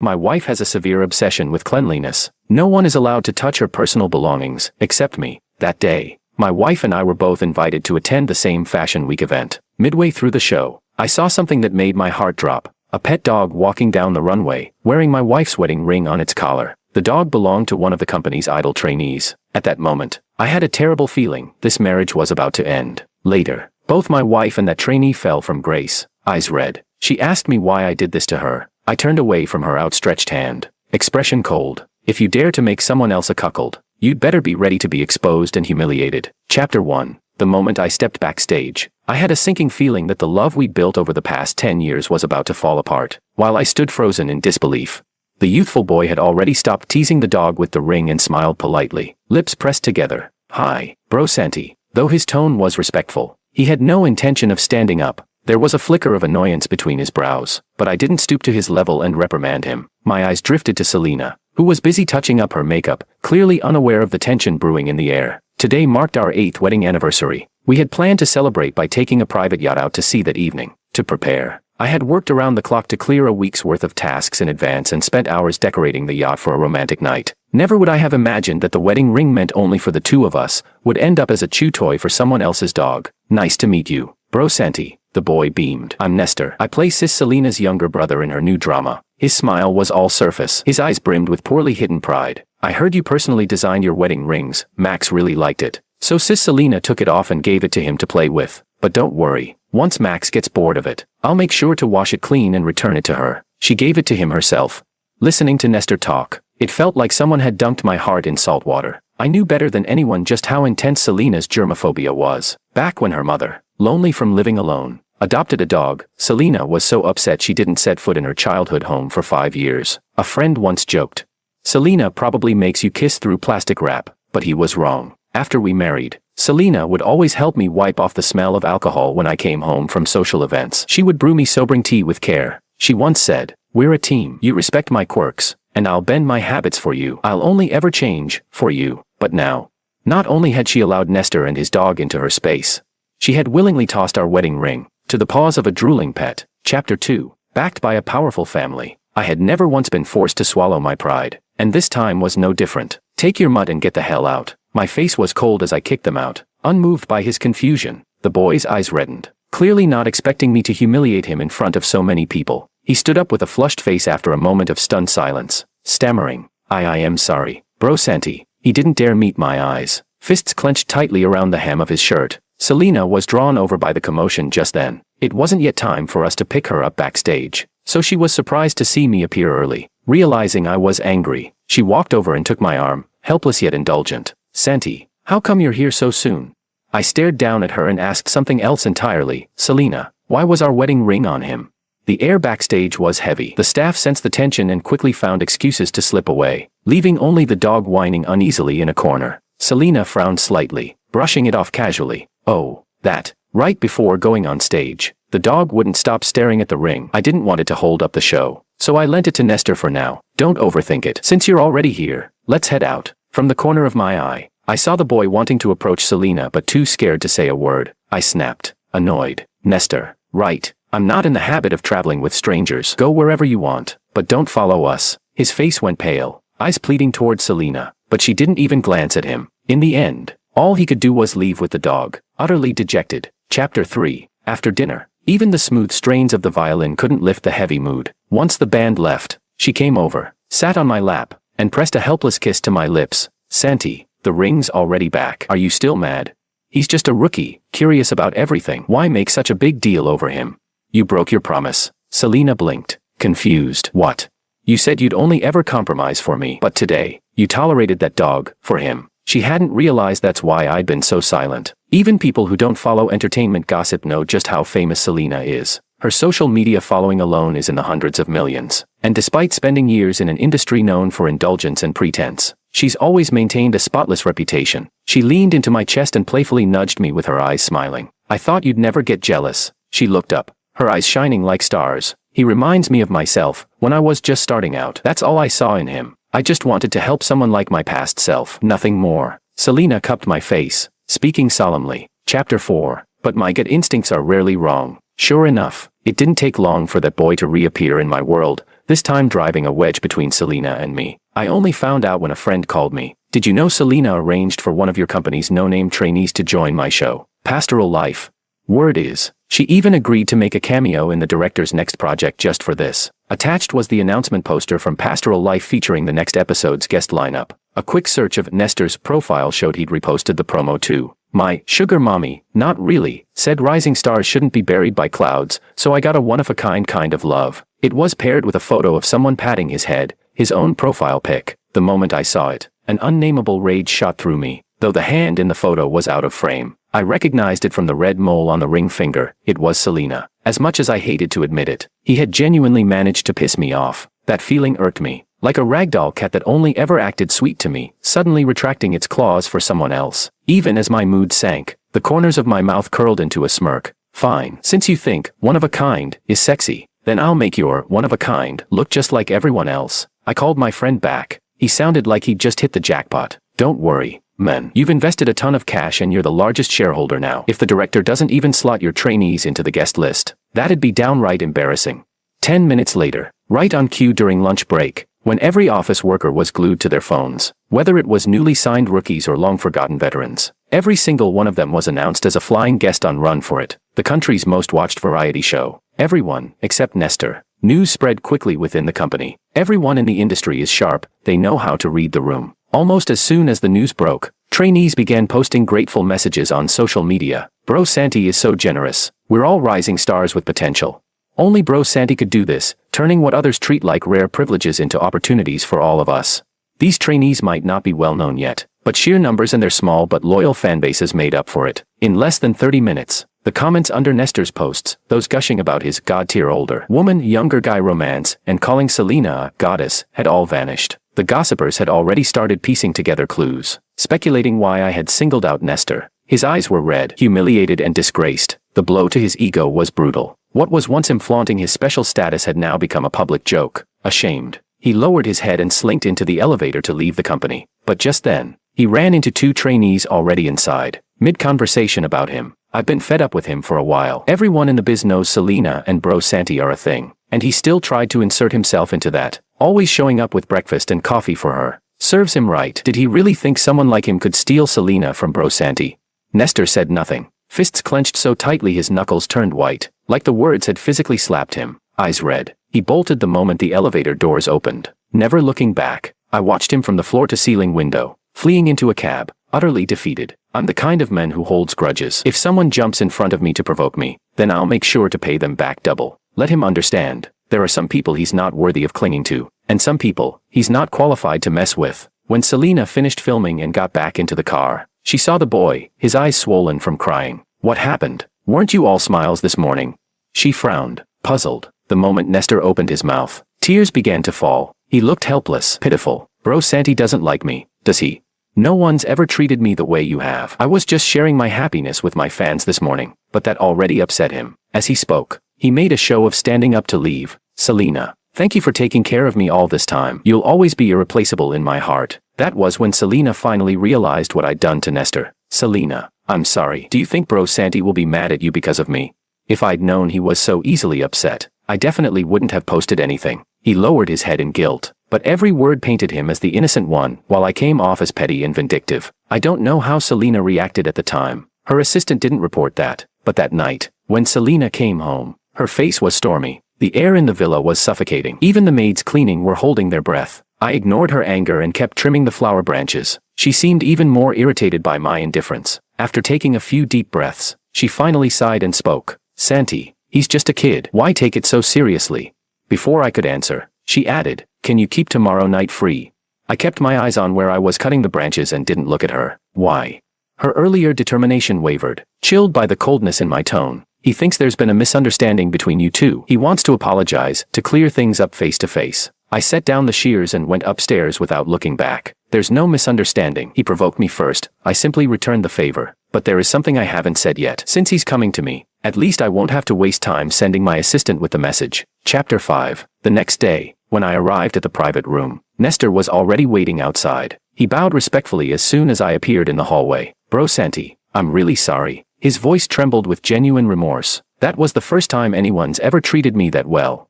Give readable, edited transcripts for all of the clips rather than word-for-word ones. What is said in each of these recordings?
My wife has a severe obsession with cleanliness. No one is allowed to touch her personal belongings, except me. That day, my wife and I were both invited to attend the same Fashion Week event. Midway through the show, I saw something that made my heart drop. A pet dog walking down the runway, wearing my wife's wedding ring on its collar. The dog belonged to one of the company's idol trainees. At that moment, I had a terrible feeling this marriage was about to end. Later, both my wife and that trainee fell from grace, eyes red. She asked me why I did this to her. I turned away from her outstretched hand, expression cold. If you dare to make someone else a cuckold, you'd better be ready to be exposed and humiliated. Chapter 1. The moment I stepped backstage, I had a sinking feeling that the love we'd built over the past 10 years was about to fall apart. While I stood frozen in disbelief, the youthful boy had already stopped teasing the dog with the ring and smiled politely, lips pressed together. "Hi, bro Santi." Though his tone was respectful, he had no intention of standing up. There was a flicker of annoyance between his brows, but I didn't stoop to his level and reprimand him. My eyes drifted to Selena, who was busy touching up her makeup, clearly unaware of the tension brewing in the air. Today marked our 8th wedding anniversary. We had planned to celebrate by taking a private yacht out to sea that evening. To prepare, I had worked around the clock to clear a week's worth of tasks in advance and spent hours decorating the yacht for a romantic night. Never would I have imagined that the wedding ring meant only for the two of us would end up as a chew toy for someone else's dog. "Nice to meet you, bro Santi." The boy beamed. "I'm Nestor. I play Sis Selena's younger brother in her new drama." His smile was all surface. His eyes brimmed with poorly hidden pride. "I heard you personally designed your wedding rings. Max really liked it. So Sis Selena took it off and gave it to him to play with. But don't worry, once Max gets bored of it, I'll make sure to wash it clean and return it to her." She gave it to him herself. Listening to Nestor talk, it felt like someone had dunked my heart in salt water. I knew better than anyone just how intense Selena's germophobia was. Back when her mother, lonely from living alone, adopted a dog, Selena was so upset she didn't set foot in her childhood home for 5 years. A friend once joked, "Selena probably makes you kiss through plastic wrap," but he was wrong. After we married, Selena would always help me wipe off the smell of alcohol when I came home from social events. She would brew me sobering tea with care. She once said, "We're a team. You respect my quirks, and I'll bend my habits for you. I'll only ever change for you." But now, not only had she allowed Nestor and his dog into her space, she had willingly tossed our wedding ring to the paws of a drooling pet. Chapter 2. Backed by a powerful family, I had never once been forced to swallow my pride, and this time was no different. "Take your mutt and get the hell out." My face was cold as I kicked them out, unmoved by his confusion. The boy's eyes reddened, clearly not expecting me to humiliate him in front of so many people. He stood up with a flushed face after a moment of stunned silence, stammering, I am sorry, bro Santi." He didn't dare meet my eyes, fists clenched tightly around the hem of his shirt. Selena was drawn over by the commotion just then. It wasn't yet time for us to pick her up backstage, so she was surprised to see me appear early. Realizing I was angry, she walked over and took my arm, helpless yet indulgent. "Santi, how come you're here so soon?" I stared down at her and asked something else entirely. "Selena, why was our wedding ring on him?" The air backstage was heavy. The staff sensed the tension and quickly found excuses to slip away, leaving only the dog whining uneasily in a corner. Selena frowned slightly, brushing it off casually. "Oh, that." Right before going on stage, the dog wouldn't stop staring at the ring. I didn't want it to hold up the show, so I lent it to Nestor for now. "Don't overthink it. Since you're already here, let's head out." From the corner of my eye, I saw the boy wanting to approach Selena but too scared to say a word. I snapped, annoyed. "Nestor, right. I'm not in the habit of traveling with strangers. Go wherever you want, but don't follow us." His face went pale, eyes pleading towards Selena, but she didn't even glance at him. In the end, all he could do was leave with the dog, utterly dejected. Chapter 3. After dinner, even the smooth strains of the violin couldn't lift the heavy mood. Once the band left, she came over, sat on my lap, and pressed a helpless kiss to my lips. "Santi, the ring's already back. Are you still mad? He's just a rookie, curious about everything. Why make such a big deal over him?" "You broke your promise." Selena blinked, confused. "What? You said you'd only ever compromise for me, but today, you tolerated that dog, for him." She hadn't realized that's why I'd been so silent. Even people who don't follow entertainment gossip know just how famous Selena is. Her social media following alone is in the hundreds of millions. And despite spending years in an industry known for indulgence and pretense, she's always maintained a spotless reputation. She leaned into my chest and playfully nudged me with her eyes smiling. "I thought you'd never get jealous." She looked up, her eyes shining like stars. "He reminds me of myself, when I was just starting out. That's all I saw in him. I just wanted to help someone like my past self. Nothing more." Selena cupped my face, speaking solemnly. Chapter 4. But my gut instincts are rarely wrong. Sure enough, it didn't take long for that boy to reappear in my world, this time driving a wedge between Selena and me. I only found out when a friend called me. Did you know Selena arranged for one of your company's no-name trainees to join my show, Pastoral Life? Word is, she even agreed to make a cameo in the director's next project just for this. Attached was the announcement poster from Pastoral Life featuring the next episode's guest lineup. A quick search of Nestor's profile showed he'd reposted the promo too. My sugar mommy, not really, said rising stars shouldn't be buried by clouds, so I got a one-of-a-kind kind of love. It was paired with a photo of someone patting his head, his own profile pic. The moment I saw it, an unnameable rage shot through me. Though the hand in the photo was out of frame, I recognized it from the red mole on the ring finger. It was Selena. As much as I hated to admit it, he had genuinely managed to piss me off. That feeling irked me, like a ragdoll cat that only ever acted sweet to me, suddenly retracting its claws for someone else. Even as my mood sank, the corners of my mouth curled into a smirk. Fine, since you think one-of-a-kind is sexy, then I'll make your one-of-a-kind look just like everyone else. I called my friend back. He sounded like he'd just hit the jackpot. Don't worry, man. You've invested a ton of cash and you're the largest shareholder now. If the director doesn't even slot your trainees into the guest list, that'd be downright embarrassing. 10 minutes later, right on cue during lunch break, when every office worker was glued to their phones, whether it was newly signed rookies or long-forgotten veterans, every single one of them was announced as a flying guest on Run For It, the country's most watched variety show. Everyone, except Nestor. News spread quickly within the company. Everyone in the industry is sharp, they know how to read the room. Almost as soon as the news broke, trainees began posting grateful messages on social media. Bro Santi is so generous. We're all rising stars with potential. Only Bro Santi could do this, turning what others treat like rare privileges into opportunities for all of us. These trainees might not be well known yet, but sheer numbers and their small but loyal fanbases made up for it. In less than 30 minutes, the comments under Nestor's posts, those gushing about his god-tier older woman, younger guy romance, and calling Selena a goddess, had all vanished. The gossipers had already started piecing together clues, speculating why I had singled out Nestor. His eyes were red, humiliated and disgraced. The blow to his ego was brutal. What was once him flaunting his special status had now become a public joke. Ashamed, he lowered his head and slinked into the elevator to leave the company. But just then, he ran into two trainees already inside. Mid-conversation about him. I've been fed up with him for a while. Everyone in the biz knows Selena and Bro Santi are a thing. And he still tried to insert himself into that, always showing up with breakfast and coffee for her. Serves him right. Did he really think someone like him could steal Selena from Bro Santi? Nestor said nothing. Fists clenched so tightly his knuckles turned white, like the words had physically slapped him. Eyes red. He bolted the moment the elevator doors opened. Never looking back, I watched him from the floor-to-ceiling window, fleeing into a cab, utterly defeated. I'm the kind of man who holds grudges. If someone jumps in front of me to provoke me, then I'll make sure to pay them back double. Let him understand. There are some people he's not worthy of clinging to, and some people he's not qualified to mess with. When Selena finished filming and got back into the car, she saw the boy, his eyes swollen from crying. What happened? Weren't you all smiles this morning? She frowned, puzzled. The moment Nestor opened his mouth, tears began to fall. He looked helpless, pitiful. Bro Santi doesn't like me, does he? No one's ever treated me the way you have. I was just sharing my happiness with my fans this morning, but that already upset him. As he spoke, he made a show of standing up to leave. Selena, thank you for taking care of me all this time. You'll always be irreplaceable in my heart. That was when Selena finally realized what I'd done to Nestor. Selena, I'm sorry. Do you think Bro Santi will be mad at you because of me? If I'd known he was so easily upset, I definitely wouldn't have posted anything. He lowered his head in guilt, but every word painted him as the innocent one, while I came off as petty and vindictive. I don't know how Selena reacted at the time. Her assistant didn't report that, but that night, when Selena came home, her face was stormy. The air in the villa was suffocating. Even the maids cleaning were holding their breath. I ignored her anger and kept trimming the flower branches. She seemed even more irritated by my indifference. After taking a few deep breaths, she finally sighed and spoke. Santi, he's just a kid. Why take it so seriously? Before I could answer, she added, can you keep tomorrow night free? I kept my eyes on where I was cutting the branches and didn't look at her. Why? Her earlier determination wavered, chilled by the coldness in my tone. He thinks there's been a misunderstanding between you two. He wants to apologize, to clear things up face to face. I set down the shears and went upstairs without looking back. There's no misunderstanding. He provoked me first. I simply returned the favor. But there is something I haven't said yet. Since he's coming to me, at least I won't have to waste time sending my assistant with the message. Chapter 5. The next day, when I arrived at the private room, Nestor was already waiting outside. He bowed respectfully as soon as I appeared in the hallway. Bro Santi, I'm really sorry. His voice trembled with genuine remorse. That was the first time anyone's ever treated me that well.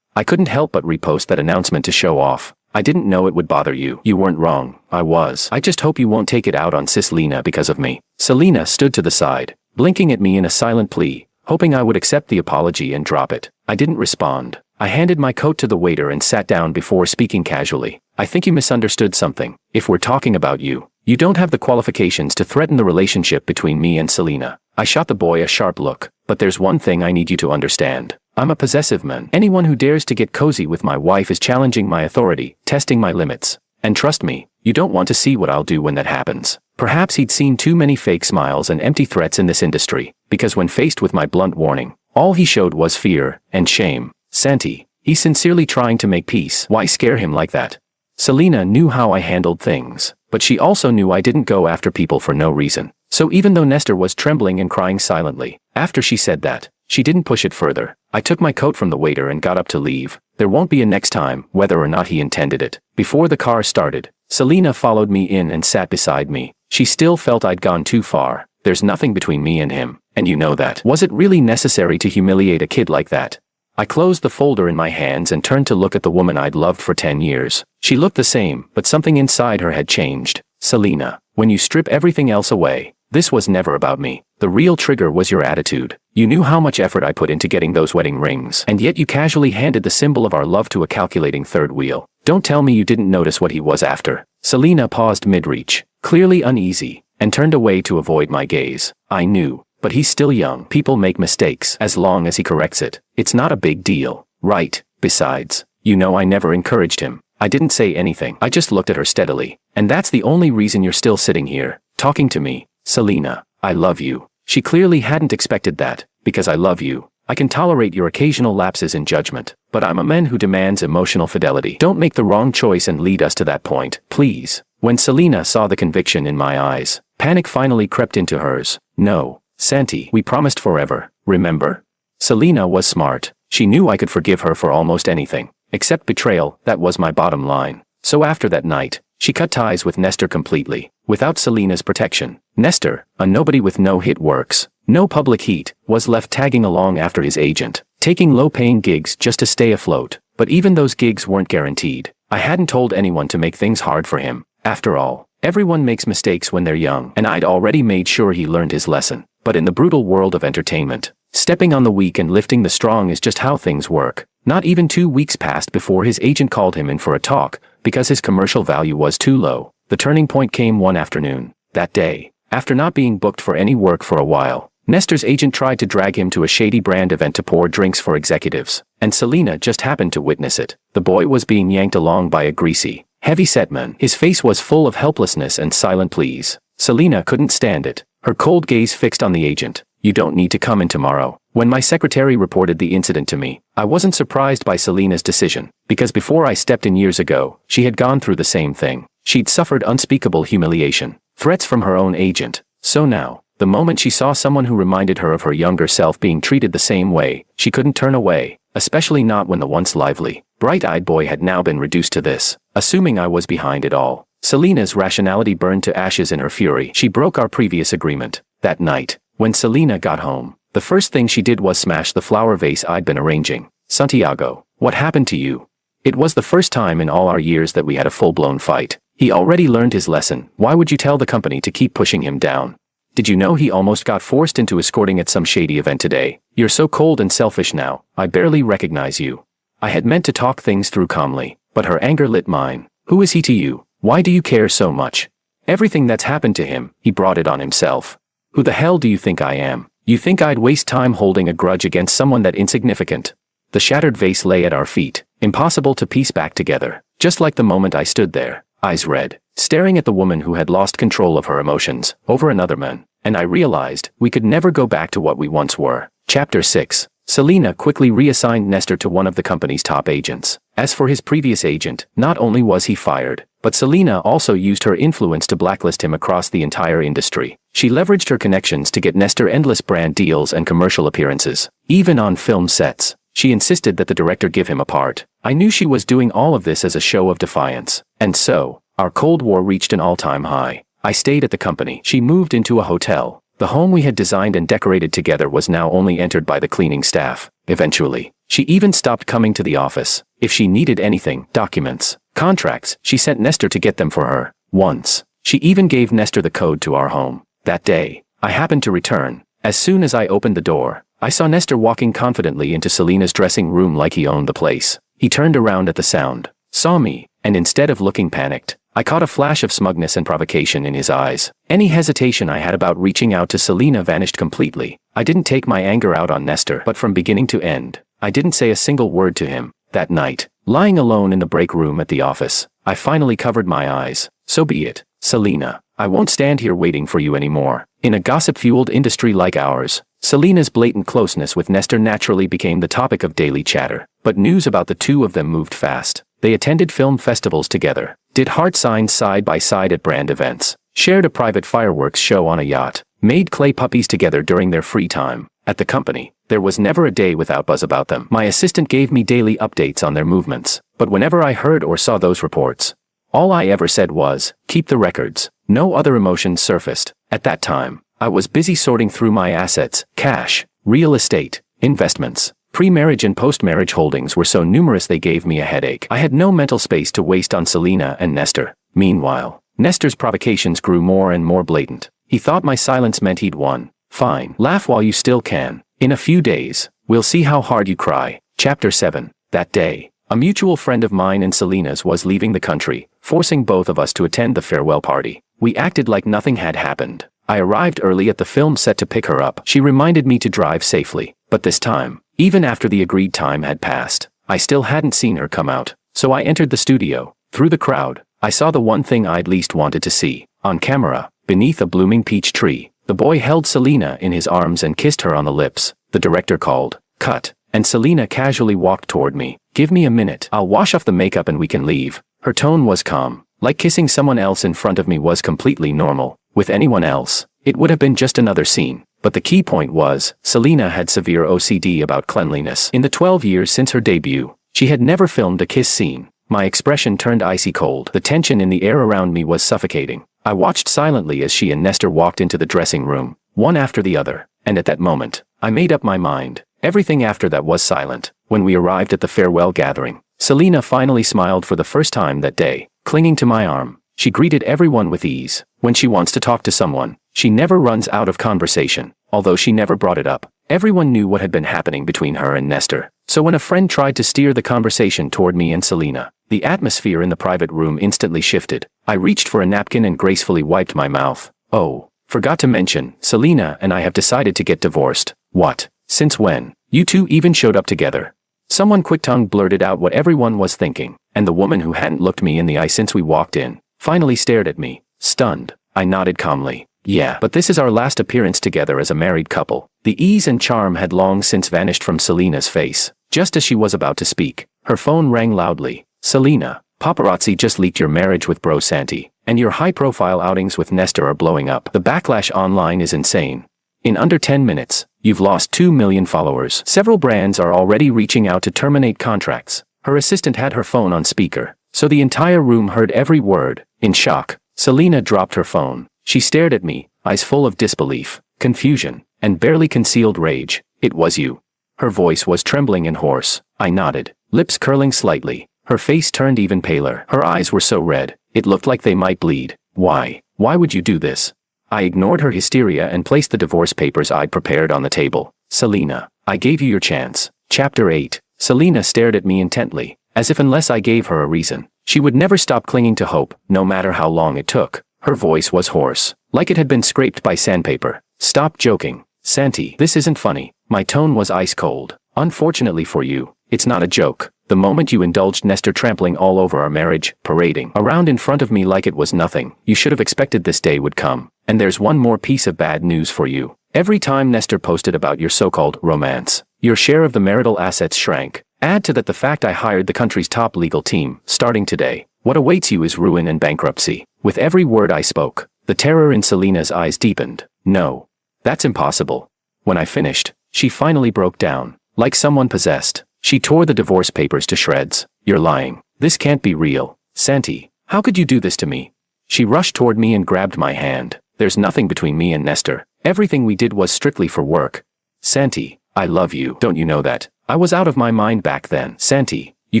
I couldn't help but repost that announcement to show off. I didn't know it would bother you. You weren't wrong. I was. I just hope you won't take it out on sis Lena because of me. Selena stood to the side, blinking at me in a silent plea, hoping I would accept the apology and drop it. I didn't respond. I handed my coat to the waiter and sat down before speaking casually. I think you misunderstood something. If we're talking about you, you don't have the qualifications to threaten the relationship between me and Selena. I shot the boy a sharp look. But there's one thing I need you to understand. I'm a possessive man. Anyone who dares to get cozy with my wife is challenging my authority, testing my limits. And trust me, you don't want to see what I'll do when that happens. Perhaps he'd seen too many fake smiles and empty threats in this industry, because when faced with my blunt warning, all he showed was fear and shame. Santi, he's sincerely trying to make peace. Why scare him like that? Selena knew how I handled things, but she also knew I didn't go after people for no reason. So even though Nestor was trembling and crying silently, after she said that, she didn't push it further. I took my coat from the waiter and got up to leave. There won't be a next time, whether or not he intended it. Before the car started, Selena followed me in and sat beside me. She still felt I'd gone too far. There's nothing between me and him, and you know that. Was it really necessary to humiliate a kid like that? I closed the folder in my hands and turned to look at the woman I'd loved for 10 years. She looked the same, but something inside her had changed. Selena, when you strip everything else away, this was never about me. The real trigger was your attitude. You knew how much effort I put into getting those wedding rings, and yet you casually handed the symbol of our love to a calculating third wheel. Don't tell me you didn't notice what he was after. Selena paused mid-reach, clearly uneasy, and turned away to avoid my gaze. I knew, but he's still young. People make mistakes. As long as he corrects it, it's not a big deal, right? Besides, you know I never encouraged him. I didn't say anything. I just looked at her steadily. And that's the only reason you're still sitting here, talking to me. Selena, I love you. She clearly hadn't expected that. Because I love you, I can tolerate your occasional lapses in judgment, but I'm a man who demands emotional fidelity. Don't make the wrong choice and lead us to that point, please. When Selena saw the conviction in my eyes, panic finally crept into hers. No, Santi, we promised forever, remember? Selena was smart. She knew I could forgive her for almost anything. Except betrayal, that was my bottom line. So after that night, she cut ties with Nestor completely. Without Selena's protection, Nestor, a nobody with no hit works, no public heat, was left tagging along after his agent, taking low-paying gigs just to stay afloat. But even those gigs weren't guaranteed. I hadn't told anyone to make things hard for him. After all, everyone makes mistakes when they're young, and I'd already made sure he learned his lesson. But in the brutal world of entertainment, stepping on the weak and lifting the strong is just how things work. Not even 2 weeks passed before his agent called him in for a talk, because his commercial value was too low. The turning point came one afternoon. That day, after not being booked for any work for a while, Nestor's agent tried to drag him to a shady brand event to pour drinks for executives, and Selena just happened to witness it. The boy was being yanked along by a greasy, heavy-set man. His face was full of helplessness and silent pleas. Selena couldn't stand it, her cold gaze fixed on the agent. You don't need to come in tomorrow. When my secretary reported the incident to me, I wasn't surprised by Selena's decision, because before I stepped in years ago, she had gone through the same thing. She'd suffered unspeakable humiliation, threats from her own agent. So now, the moment she saw someone who reminded her of her younger self being treated the same way, she couldn't turn away, especially not when the once lively, bright-eyed boy had now been reduced to this. Assuming I was behind it all, Selena's rationality burned to ashes in her fury. She broke our previous agreement. That night, when Selena got home, the first thing she did was smash the flower vase I'd been arranging. Santiago, what happened to you? It was the first time in all our years that we had a full-blown fight. He already learned his lesson. Why would you tell the company to keep pushing him down? Did you know he almost got forced into escorting at some shady event today? You're so cold and selfish now, I barely recognize you. I had meant to talk things through calmly, but her anger lit mine. Who is he to you? Why do you care so much? Everything that's happened to him, he brought it on himself. Who the hell do you think I am? You think I'd waste time holding a grudge against someone that insignificant? The shattered vase lay at our feet, impossible to piece back together. Just like the moment I stood there, eyes red, staring at the woman who had lost control of her emotions, over another man, and I realized we could never go back to what we once were. Chapter 6. Selena quickly reassigned Nestor to one of the company's top agents. As for his previous agent, not only was he fired, but Selena also used her influence to blacklist him across the entire industry. She leveraged her connections to get Nestor endless brand deals and commercial appearances. Even on film sets, she insisted that the director give him a part. I knew she was doing all of this as a show of defiance. And so, our Cold War reached an all-time high. I stayed at the company. She moved into a hotel. The home we had designed and decorated together was now only entered by the cleaning staff. Eventually, she even stopped coming to the office. If she needed anything, documents, contracts, she sent Nestor to get them for her. Once, she even gave Nestor the code to our home. That day, I happened to return. As soon as I opened the door, I saw Nestor walking confidently into Selina's dressing room like he owned the place. He turned around at the sound, saw me, and instead of looking panicked, I caught a flash of smugness and provocation in his eyes. Any hesitation I had about reaching out to Selina vanished completely. I didn't take my anger out on Nestor, but from beginning to end, I didn't say a single word to him. That night, lying alone in the break room at the office, I finally covered my eyes. So be it, Selina. I won't stand here waiting for you anymore. In a gossip-fueled industry like ours, Selina's blatant closeness with Nestor naturally became the topic of daily chatter. But news about the two of them moved fast. They attended film festivals together, did heart signs side by side at brand events, shared a private fireworks show on a yacht, made clay puppies together during their free time. At the company, there was never a day without buzz about them. My assistant gave me daily updates on their movements, but whenever I heard or saw those reports, all I ever said was, keep the records. No other emotions surfaced. At that time, I was busy sorting through my assets, cash, real estate, investments. Pre-marriage and post-marriage holdings were so numerous they gave me a headache. I had no mental space to waste on Selina and Nestor. Meanwhile, Nestor's provocations grew more and more blatant. He thought my silence meant he'd won. Fine. Laugh while you still can. In a few days, we'll see how hard you cry. Chapter 7. That day, a mutual friend of mine and Selina's was leaving the country, forcing both of us to attend the farewell party. We acted like nothing had happened. I arrived early at the film set to pick her up. She reminded me to drive safely, but this time, even after the agreed time had passed, I still hadn't seen her come out. So I entered the studio. Through the crowd, I saw the one thing I'd least wanted to see. On camera, beneath a blooming peach tree, the boy held Selina in his arms and kissed her on the lips. The director called, "Cut," and Selina casually walked toward me. "Give me a minute. I'll wash off the makeup and we can leave." Her tone was calm, like kissing someone else in front of me was completely normal. With anyone else, it would have been just another scene. But the key point was, Selina had severe OCD about cleanliness. In the 12 years since her debut, she had never filmed a kiss scene. My expression turned icy cold. The tension in the air around me was suffocating. I watched silently as she and Nestor walked into the dressing room, one after the other, and at that moment, I made up my mind. Everything after that was silent. When we arrived at the farewell gathering, Selina finally smiled for the first time that day, clinging to my arm. She greeted everyone with ease. When she wants to talk to someone, she never runs out of conversation. Although she never brought it up, everyone knew what had been happening between her and Nestor. So when a friend tried to steer the conversation toward me and Selina, the atmosphere in the private room instantly shifted. I reached for a napkin and gracefully wiped my mouth. Oh, forgot to mention, Selina and I have decided to get divorced. What? Since when? You two even showed up together. Someone quick-tongued blurted out what everyone was thinking, and the woman who hadn't looked me in the eye since we walked in, finally stared at me, stunned. I nodded calmly. Yeah, but this is our last appearance together as a married couple. The ease and charm had long since vanished from Selina's face. Just as she was about to speak, her phone rang loudly. Selina, paparazzi just leaked your marriage with Bro Santi, and your high-profile outings with Nestor are blowing up. The backlash online is insane. In under 10 minutes, you've lost 2 million followers. Several brands are already reaching out to terminate contracts. Her assistant had her phone on speaker, so the entire room heard every word. In shock, Selina dropped her phone. She stared at me, eyes full of disbelief, confusion, and barely concealed rage. It was you. Her voice was trembling and hoarse. I nodded, lips curling slightly. Her face turned even paler. Her eyes were so red, it looked like they might bleed. Why? Why would you do this? I ignored her hysteria and placed the divorce papers I'd prepared on the table. Selina, I gave you your chance. Chapter 8. Selina stared at me intently, as if unless I gave her a reason, she would never stop clinging to hope, no matter how long it took. Her voice was hoarse, like it had been scraped by sandpaper. Stop joking. Santi, this isn't funny. My tone was ice cold. Unfortunately for you, it's not a joke. The moment you indulged Nestor trampling all over our marriage, parading around in front of me like it was nothing, you should have expected this day would come. And there's one more piece of bad news for you. Every time Nestor posted about your so-called romance, your share of the marital assets shrank. Add to that the fact I hired the country's top legal team. Starting today, what awaits you is ruin and bankruptcy. With every word I spoke, the terror in Selina's eyes deepened. No. That's impossible. When I finished, she finally broke down, like someone possessed. She tore the divorce papers to shreds. You're lying. This can't be real. Santi, how could you do this to me? She rushed toward me and grabbed my hand. There's nothing between me and Nestor. Everything we did was strictly for work. Santi, I love you. Don't you know that? I was out of my mind back then. Santi, you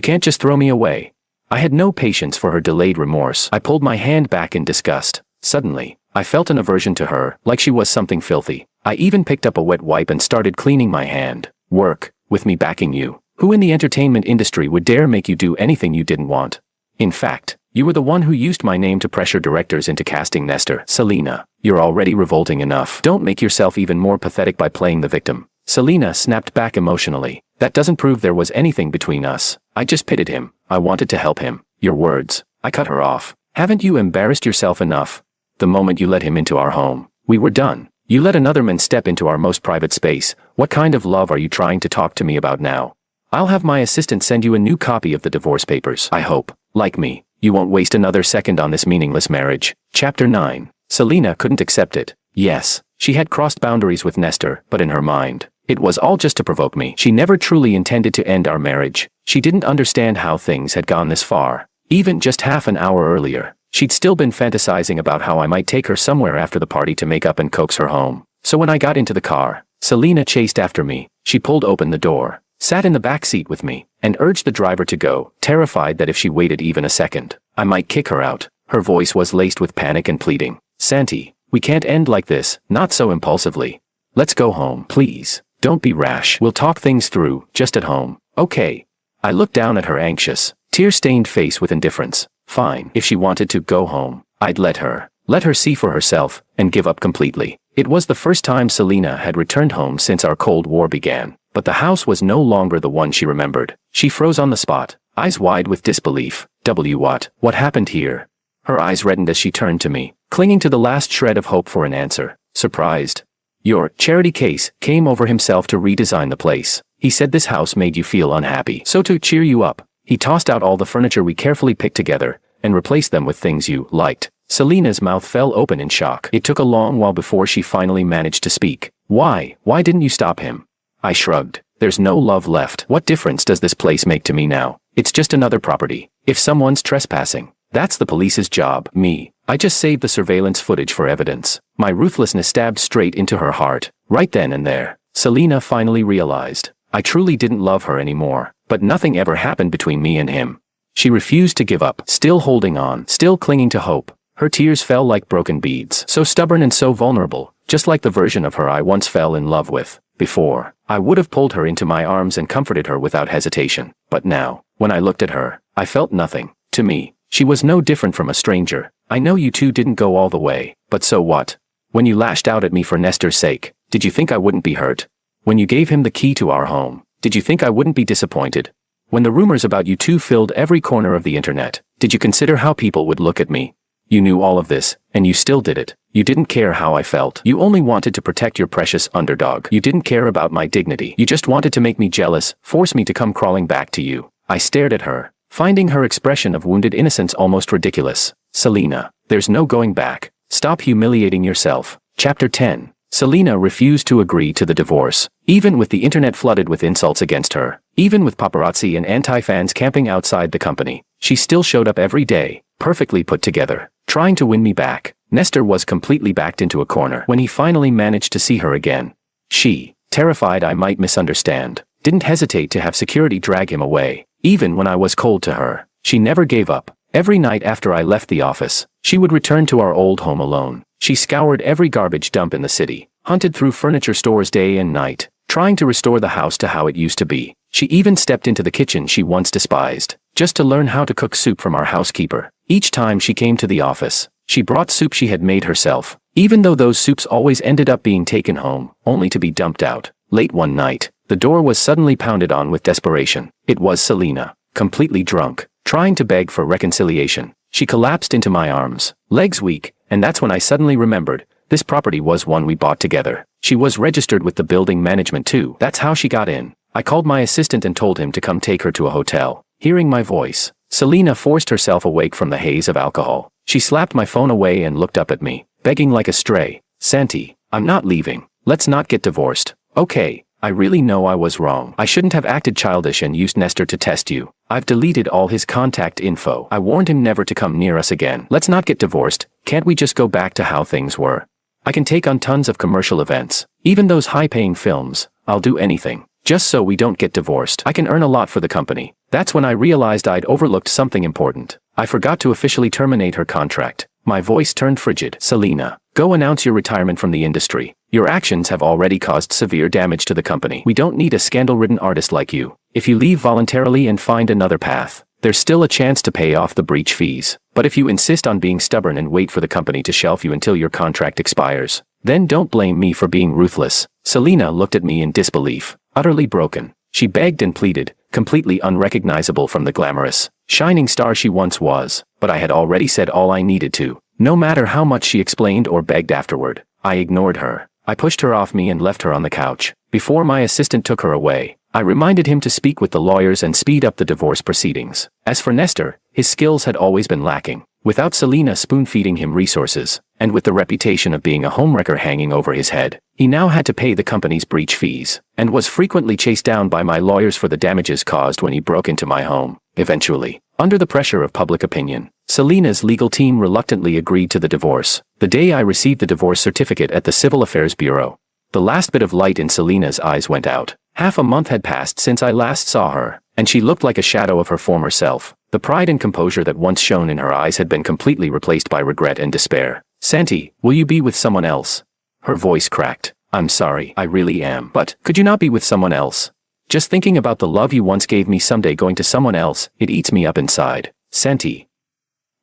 can't just throw me away. I had no patience for her delayed remorse. I pulled my hand back in disgust. Suddenly, I felt an aversion to her, like she was something filthy. I even picked up a wet wipe and started cleaning my hand. Work, with me backing you. Who in the entertainment industry would dare make you do anything you didn't want? In fact, you were the one who used my name to pressure directors into casting Nestor. Selena, you're already revolting enough. Don't make yourself even more pathetic by playing the victim. Selena snapped back emotionally. That doesn't prove there was anything between us. I just pitied him. I wanted to help him. Your words. I cut her off. Haven't you embarrassed yourself enough? The moment you let him into our home, we were done. You let another man step into our most private space. What kind of love are you trying to talk to me about now? I'll have my assistant send you a new copy of the divorce papers. I hope, like me, you won't waste another second on this meaningless marriage. Chapter 9. Selena couldn't accept it. Yes, she had crossed boundaries with Nestor, but in her mind, it was all just to provoke me. She never truly intended to end our marriage. She didn't understand how things had gone this far. Even just half an hour earlier, she'd still been fantasizing about how I might take her somewhere after the party to make up and coax her home. So when I got into the car, Selena chased after me. She pulled open the door, sat in the back seat with me, and urged the driver to go, terrified that if she waited even a second, I might kick her out. Her voice was laced with panic and pleading. Santi, we can't end like this, not so impulsively. Let's go home, please. Don't be rash. We'll talk things through, just at home. Okay. I looked down at her anxious, tear-stained face with indifference. Fine. If she wanted to go home, I'd let her. Let her see for herself, and give up completely. It was the first time Selena had returned home since our Cold War began. But the house was no longer the one she remembered. She froze on the spot, eyes wide with disbelief. What happened here? Her eyes reddened as she turned to me, clinging to the last shred of hope for an answer. Surprised. Your charity case came over himself to redesign the place. He said this house made you feel unhappy. So to cheer you up, he tossed out all the furniture we carefully picked together and replaced them with things you liked. Selena's mouth fell open in shock. It took a long while before she finally managed to speak. Why didn't you stop him? I shrugged. There's no love left. What difference does this place make to me now? It's just another property. If someone's trespassing, that's the police's job. Me, I just saved the surveillance footage for evidence. My ruthlessness stabbed straight into her heart. Right then and there, Selena finally realized I truly didn't love her anymore. But nothing ever happened between me and him. She refused to give up, still holding on, still clinging to hope. Her tears fell like broken beads, so stubborn and so vulnerable, just like the version of her I once fell in love with. Before, I would have pulled her into my arms and comforted her without hesitation. But now, when I looked at her, I felt nothing. To me, she was no different from a stranger. I know you two didn't go all the way, but so what? When you lashed out at me for Nestor's sake, did you think I wouldn't be hurt? When you gave him the key to our home, did you think I wouldn't be disappointed? When the rumors about you two filled every corner of the internet, did you consider how people would look at me? You knew all of this, and you still did it. You didn't care how I felt. You only wanted to protect your precious underdog. You didn't care about my dignity. You just wanted to make me jealous, force me to come crawling back to you. I stared at her, finding her expression of wounded innocence almost ridiculous. Selena, there's no going back. Stop humiliating yourself. Chapter 10. Selena refused to agree to the divorce. Even with the internet flooded with insults against her, even with paparazzi and anti-fans camping outside the company, she still showed up every day, perfectly put together, trying to win me back. Nestor was completely backed into a corner when he finally managed to see her again. She, terrified I might misunderstand, didn't hesitate to have security drag him away. Even when I was cold to her, she never gave up. Every night after I left the office, she would return to our old home alone. She scoured every garbage dump in the city, hunted through furniture stores day and night, trying to restore the house to how it used to be. She even stepped into the kitchen she once despised, just to learn how to cook soup from our housekeeper. Each time she came to the office, she brought soup she had made herself, even though those soups always ended up being taken home, only to be dumped out. Late one night, the door was suddenly pounded on with desperation. It was Selena, completely drunk, trying to beg for reconciliation. She collapsed into my arms, legs weak, and that's when I suddenly remembered, this property was one we bought together. She was registered with the building management too. That's how she got in. I called my assistant and told him to come take her to a hotel. Hearing my voice, Selena forced herself awake from the haze of alcohol. She slapped my phone away and looked up at me, begging like a stray. Santi, I'm not leaving. Let's not get divorced. Okay, I really know I was wrong. I shouldn't have acted childish and used Nestor to test you. I've deleted all his contact info. I warned him never to come near us again. Let's not get divorced. Can't we just go back to how things were? I can take on tons of commercial events. Even those high-paying films. I'll do anything. Just so we don't get divorced. I can earn a lot for the company. That's when I realized I'd overlooked something important. I forgot to officially terminate her contract. My voice turned frigid. Selena, go announce your retirement from the industry. Your actions have already caused severe damage to the company. We don't need a scandal-ridden artist like you. If you leave voluntarily and find another path, there's still a chance to pay off the breach fees. But if you insist on being stubborn and wait for the company to shelf you until your contract expires, then don't blame me for being ruthless. Selena looked at me in disbelief, utterly broken. She begged and pleaded, completely unrecognizable from the glamorous, shining star she once was. But I had already said all I needed to. No matter how much she explained or begged afterward, I ignored her. I pushed her off me and left her on the couch. Before my assistant took her away, I reminded him to speak with the lawyers and speed up the divorce proceedings. As for Nestor, his skills had always been lacking. Without Selena spoon-feeding him resources, and with the reputation of being a homewrecker hanging over his head, he now had to pay the company's breach fees, and was frequently chased down by my lawyers for the damages caused when he broke into my home. Eventually, under the pressure of public opinion, Selena's legal team reluctantly agreed to the divorce. The day I received the divorce certificate at the Civil Affairs Bureau, the last bit of light in Selena's eyes went out. Half a month had passed since I last saw her, and she looked like a shadow of her former self. The pride and composure that once shone in her eyes had been completely replaced by regret and despair. Santi, will you be with someone else? Her voice cracked. I'm sorry, I really am. But, could you not be with someone else? Just thinking about the love you once gave me someday going to someone else, it eats me up inside. Santi.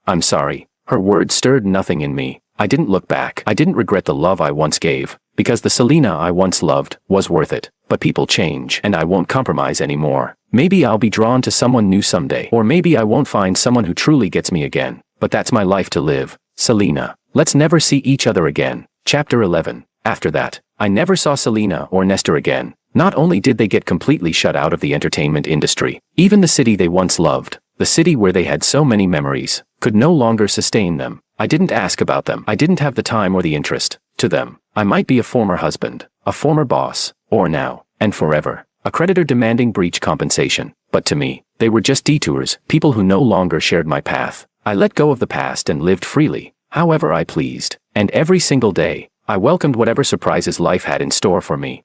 I'm sorry. Her words stirred nothing in me. I didn't look back. I didn't regret the love I once gave, because the Selena I once loved was worth it. But people change, and I won't compromise anymore. Maybe I'll be drawn to someone new someday, or maybe I won't find someone who truly gets me again. But that's my life to live. Selena. Let's never see each other again. Chapter 11. After that, I never saw Selena or Nestor again. Not only did they get completely shut out of the entertainment industry, even the city they once loved, the city where they had so many memories, could no longer sustain them. I didn't ask about them. I didn't have the time or the interest. To them, I might be a former husband, a former boss, or now, and forever, a creditor demanding breach compensation. But to me, they were just detours, people who no longer shared my path. I let go of the past and lived freely, however I pleased. And every single day, I welcomed whatever surprises life had in store for me.